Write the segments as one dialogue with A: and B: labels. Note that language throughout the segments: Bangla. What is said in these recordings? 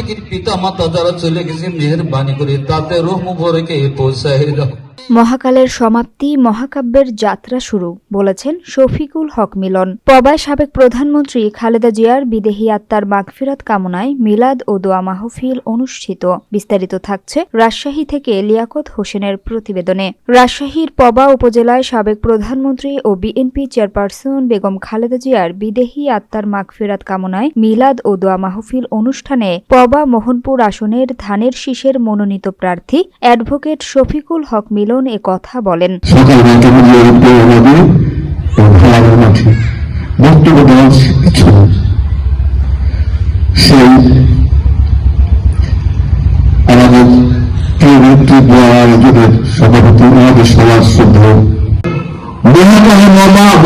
A: প্রত্যেকের পিতা মাতা যারা চলে গেছে মেহেরবানি করে তাতে রূহ মুবারকে পৌঁছায় দাও।
B: মহাকালের সমাপ্তি, মহাকাব্যের যাত্রা শুরু, বলেছেন শফিকুল হক মিলন। পবায় সাবেক প্রধানমন্ত্রী খালেদা জিয়ার বিদেহী আত্মার মাগফিরাত কামনায় মিলাদ ও দোয়া মাহফিল অনুষ্ঠিত। বিস্তারিত থাকছে রাজশাহী থেকে লিয়াকত হোসেনের প্রতিবেদনে। রাজশাহীর পবা উপজেলায় সাবেক প্রধানমন্ত্রী ও বিএনপি চেয়ারপারসন বেগম খালেদা জিয়ার বিদেহী আত্মার মাগফিরাত কামনায় মিলাদ ও দোয়া মাহফিল অনুষ্ঠানে পবা মোহনপুর আসনের ধানের শীষের মনোনীত প্রার্থী অ্যাডভোকেট শফিকুল হক মিলন এ কথা বলেন।
C: সভাপতি আমাদের সবার শ্রদ্ধা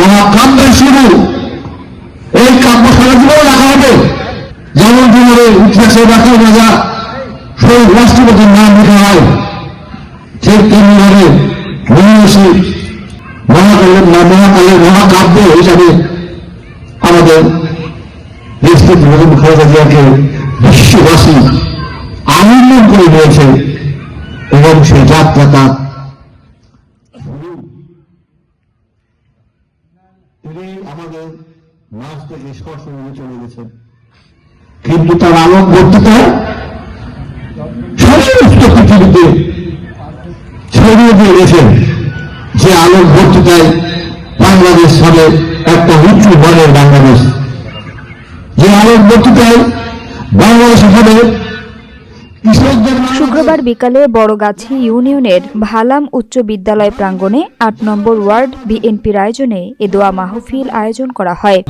C: মহাকাব্যের শুরু, এই কাব্য সারা জীবন রাখা হবে। যেমন জীবনের ইতিহাসে রাখা রাজা শহীদ রাষ্ট্রপতির নাম লেখা হয়, ঠিক তেমনিভাবে মহাকালের মহাকাব্য হিসাবে আমাদের দেশকে বেগম খালেদা জিয়াকে বিশ্ববাসী আলিঙ্গন করে দিয়েছে এবং সেই যাত্রাটা তিনি আমাদের মাঝ থেকে সশরীরে চলে গেছেন, কিন্তু তার আলোক বর্তিতা সমস্ত পৃথিবীতে ছড়িয়ে দিয়ে গেছেন। যে আলোক বর্তিতায় বাংলাদেশ হবে একটা উঁচু বনের বাংলাদেশ, যে আলোক বর্তিতায় বাংলাদেশ হবে।
B: শুক্রবার বিকালে বড়গাছি ইউনিয়নের ভালাম উচ্চ বিদ্যালয় প্রাঙ্গণে ৮ নম্বর ওয়ার্ড বিএনপির আয়োজনে এ দোয়া মাহফিল আয়োজন করা হয়।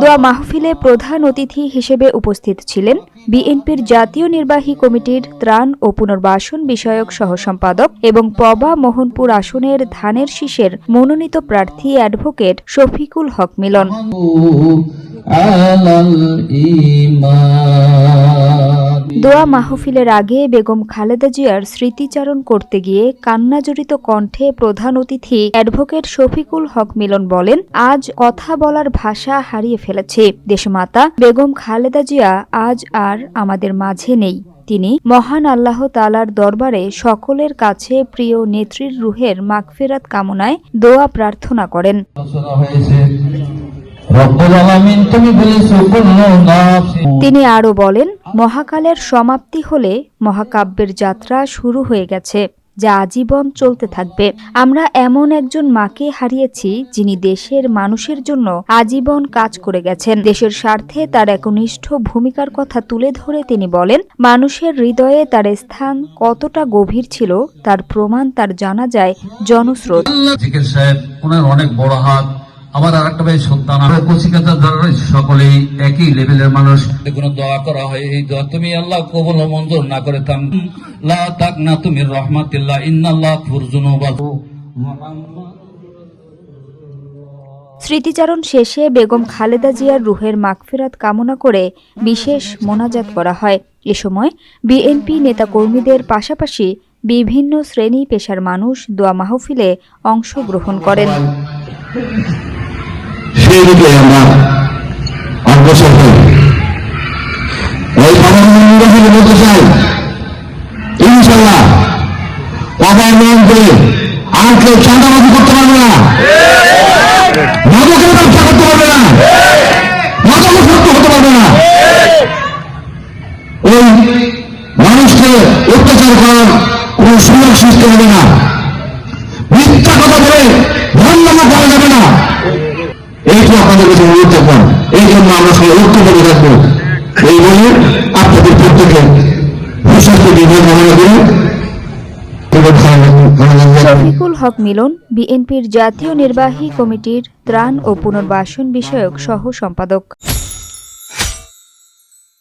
B: দোয়া মাহফিলে প্রধান অতিথি হিসেবে উপস্থিত ছিলেন বিএনপির জাতীয় নির্বাহী কমিটির ত্রাণ ও পুনর্বাসন বিষয়ক সহসম্পাদক এবং পবা মোহনপুর আসনের ধানের শীষের মনোনীত প্রার্থী অ্যাডভোকেট শফিকুল হক মিলন। দোয়া মাহফিলের আগে বেগম খালেদা জিয়ার স্মৃতিচারণ করতে গিয়ে কান্নাজড়িত কণ্ঠে প্রধান অতিথি অ্যাডভোকেট শফিকুল হক মিলন বলেন, আজ কথা বলার ভাষা হারিয়ে ফেলেছে। দেশমাতা বেগম খালেদা জিয়া আজ আর আমাদের মাঝে নেই। তিনি মহান আল্লাহ তাআলার দরবারে সকলের কাছে প্রিয় নেত্রীর রুহের মাগফিরাত কামনায় দোয়া প্রার্থনা করেন। তিনি আরো বলেন, মহাকালের সমাপ্তি হলে মহাকাব্যের যাত্রা শুরু হয়ে গেছে, যা আজীবন চলতে থাকবে। আমরা এমন একজন মাকে হারিয়েছি যিনি দেশের মানুষের জন্য আজীবন কাজ করে গেছেন। দেশের স্বার্থে তার একনিষ্ঠ ভূমিকার কথা তুলে ধরে তিনি বলেন, মানুষের হৃদয়ে তার স্থান কতটা গভীর ছিল তার প্রমাণ তার জানাজায় জনস্রোত।
A: অনেক বড় হাত। আমার আর একটা ভাই সন্তান কচিকাতার দ্বারা সকলেই একই লেভেলের মানুষ। কোনো দোয়া করা হয়, এই দোয়া তুমি আল্লাহ কবুল ও মঞ্জুর না করে লা তাকনাতু মির রাহমাতিল্লাহ ইন্নাল্লাহ গফুরুর যুনুব।
B: স্মৃতিচারণ শেষে বেগম খালেদা জিয়ার রুহের মাগফিরাত কামনা করে বিশেষ মোনাজাত করা হয়। এ সময় বিএনপি নেতাকর্মীদের পাশাপাশি বিভিন্ন শ্রেণী পেশার মানুষ দোয়া মাহফিলে অংশগ্রহণ করেন।
C: সেই দিকে আমরা অগ্রসর হই। বলতে চাই, ইনশাল্লাহ বাবার নাম করে আর কেউ চাঁদাবাজি করতে পারবে না, মাদকের ব্যবসা করতে পারবে না, মাদকাসক্ত হতে পারবে না, ওই মানুষকে অত্যাচার করার কোন সুযোগ সৃষ্টি হবে না, মিথ্যা কথা বলে ধন্যবাদ করা যাবে না। এইটা আপনাদের কাছে অনুরোধ থাকবেন। এই জন্য আমরা সবাই ঐক্যবদ্ধ থাকবো। এই বলে আপনাদের প্রত্যেকে
B: শফিকুল হক মিলন বিএনপির জাতীয় নির্বাহী কমিটির ত্রাণ ও পুনর্বাসন বিষয়ক সহ সম্পাদক।